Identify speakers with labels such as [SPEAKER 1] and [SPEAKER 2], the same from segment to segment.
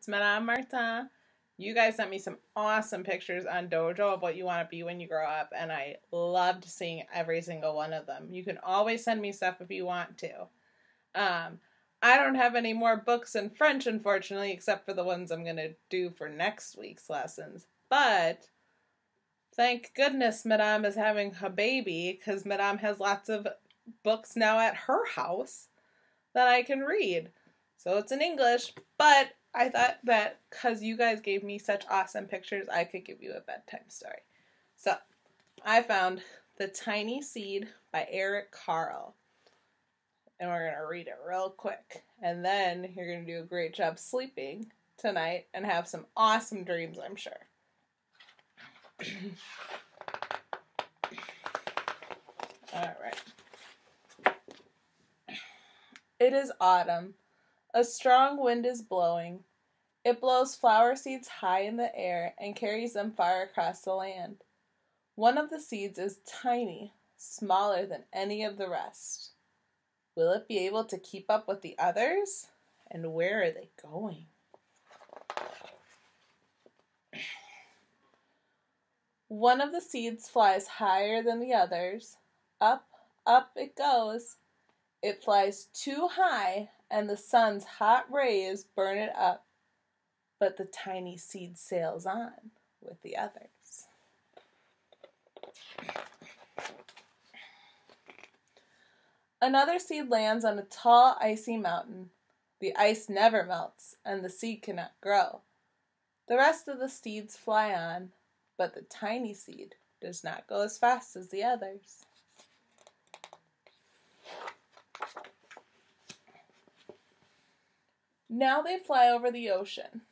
[SPEAKER 1] It's Madame Martin. You guys sent me some awesome pictures on Dojo of what you want to be when you grow up, and I loved seeing every single one of them. You can always send me stuff if you want to. I don't have any more books in French, unfortunately, except for the ones I'm going to do for next week's lessons. But thank goodness Madame is having a baby, because Madame has lots of books now at her house that I can read. So it's in English, but I thought that because you guys gave me such awesome pictures, I could give you a bedtime story. So I found The Tiny Seed by Eric Carle. And we're going to read it real quick. And then you're going to do a great job sleeping tonight and have some awesome dreams, I'm sure. All right. It is autumn. A strong wind is blowing. It blows flower seeds high in the air and carries them far across the land. One of the seeds is tiny, smaller than any of the rest. Will it be able to keep up with the others? And where are they going? One of the seeds flies higher than the others. Up, up it goes. It flies too high, and the sun's hot rays burn it up. But the tiny seed sails on with the others. Another seed lands on a tall, icy mountain. The ice never melts, and the seed cannot grow. The rest of the seeds fly on, but the tiny seed does not go as fast as the others. Now they fly over the ocean.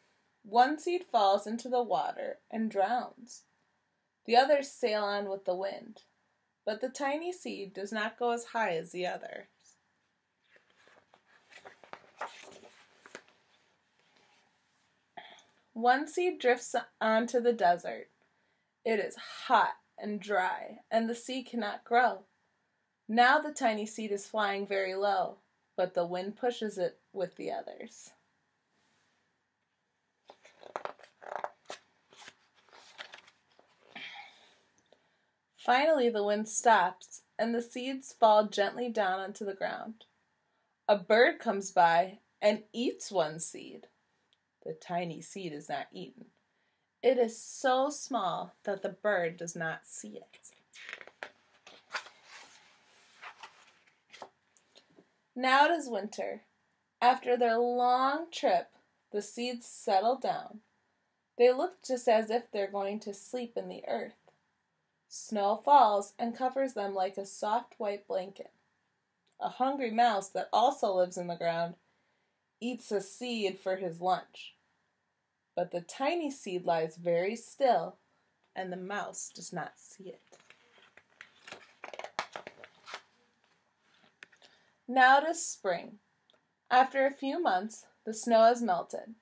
[SPEAKER 1] One seed falls into the water and drowns. The others sail on with the wind, but the tiny seed does not go as high as the others. One seed drifts onto the desert. It is hot and dry, and the seed cannot grow. Now the tiny seed is flying very low, but the wind pushes it with the others. Finally, the wind stops, and the seeds fall gently down onto the ground. A bird comes by and eats one seed. The tiny seed is not eaten. It is so small that the bird does not see it. Now it is winter. After their long trip, the seeds settle down. They look just as if they're going to sleep in the earth. Snow falls and covers them like a soft white blanket. A hungry mouse that also lives in the ground eats a seed for his lunch. But the tiny seed lies very still, and the mouse does not see it. Now it is spring. After a few months, the snow has melted.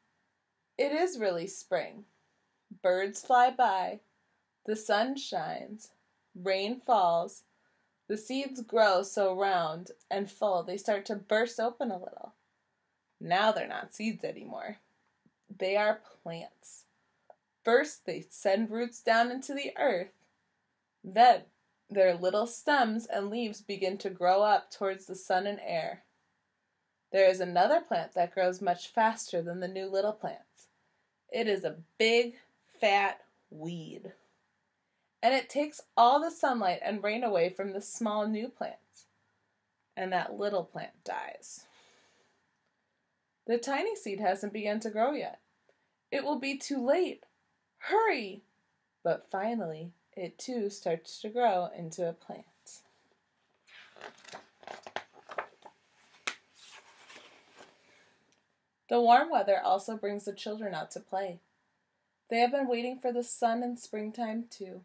[SPEAKER 1] It is really spring. Birds fly by. The sun shines. Rain falls. The seeds grow so round and full they start to burst open a little. Now they're not seeds anymore. They are plants. First they send roots down into the earth. Then their little stems and leaves begin to grow up towards the sun and air. There is another plant that grows much faster than the new little plants. It is a big, fat weed. And it takes all the sunlight and rain away from the small new plants. And that little plant dies. The tiny seed hasn't begun to grow yet. It will be too late. Hurry! But finally, it too starts to grow into a plant. The warm weather also brings the children out to play. They have been waiting for the sun in springtime too.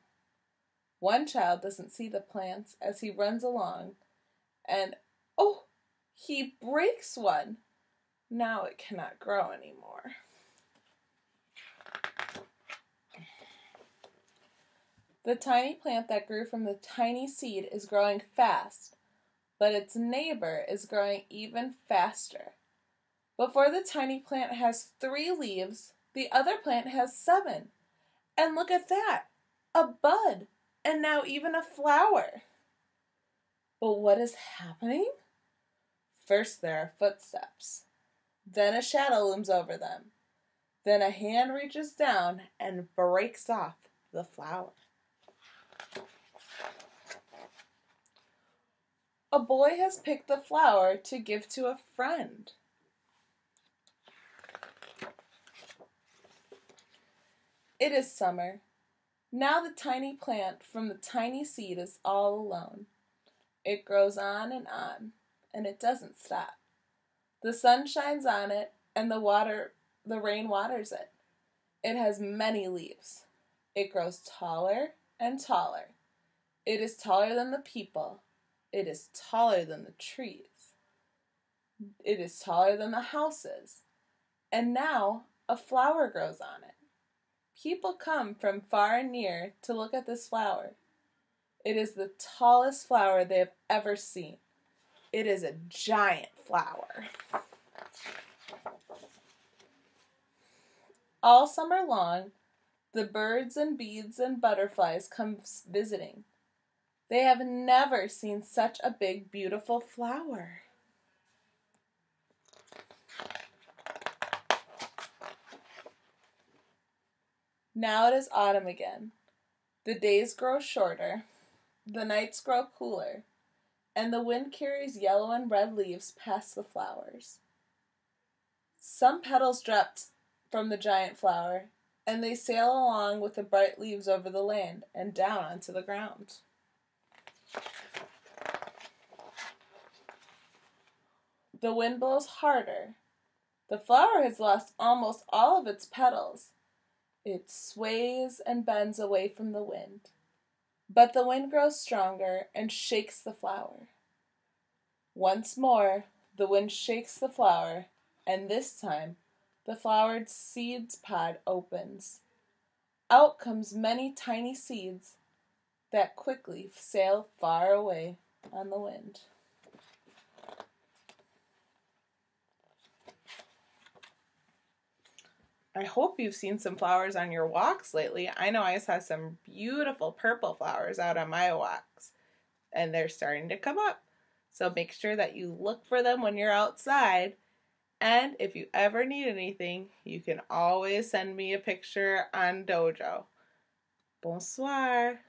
[SPEAKER 1] One child doesn't see the plants as he runs along, and he breaks one. Now it cannot grow anymore. The tiny plant that grew from the tiny seed is growing fast, but its neighbor is growing even faster. Before the tiny plant has 3 leaves, the other plant has 7. And look at that! A bud! And now even a flower! But what is happening? First there are footsteps. Then a shadow looms over them. Then a hand reaches down and breaks off the flower. A boy has picked the flower to give to a friend. It is summer. Now the tiny plant from the tiny seed is all alone. It grows on, and it doesn't stop. The sun shines on it, and the rain waters it. It has many leaves. It grows taller and taller. It is taller than the people. It is taller than the trees. It is taller than the houses. And now a flower grows on it. People come from far and near to look at this flower. It is the tallest flower they have ever seen. It is a giant flower. All summer long, the birds and bees and butterflies come visiting. They have never seen such a big, beautiful flower. Now it is autumn again. The days grow shorter, the nights grow cooler, and the wind carries yellow and red leaves past the flowers. Some petals drop from the giant flower, and they sail along with the bright leaves over the land and down onto the ground. The wind blows harder. The flower has lost almost all of its petals. It sways and bends away from the wind. But the wind grows stronger and shakes the flower. Once more, the wind shakes the flower, and this time, the flowered seeds pod opens. Out comes many tiny seeds that quickly sail far away on the wind. I hope you've seen some flowers on your walks lately. I know I saw some beautiful purple flowers out on my walks, and they're starting to come up. So make sure that you look for them when you're outside. And if you ever need anything, you can always send me a picture on Dojo. Bonsoir.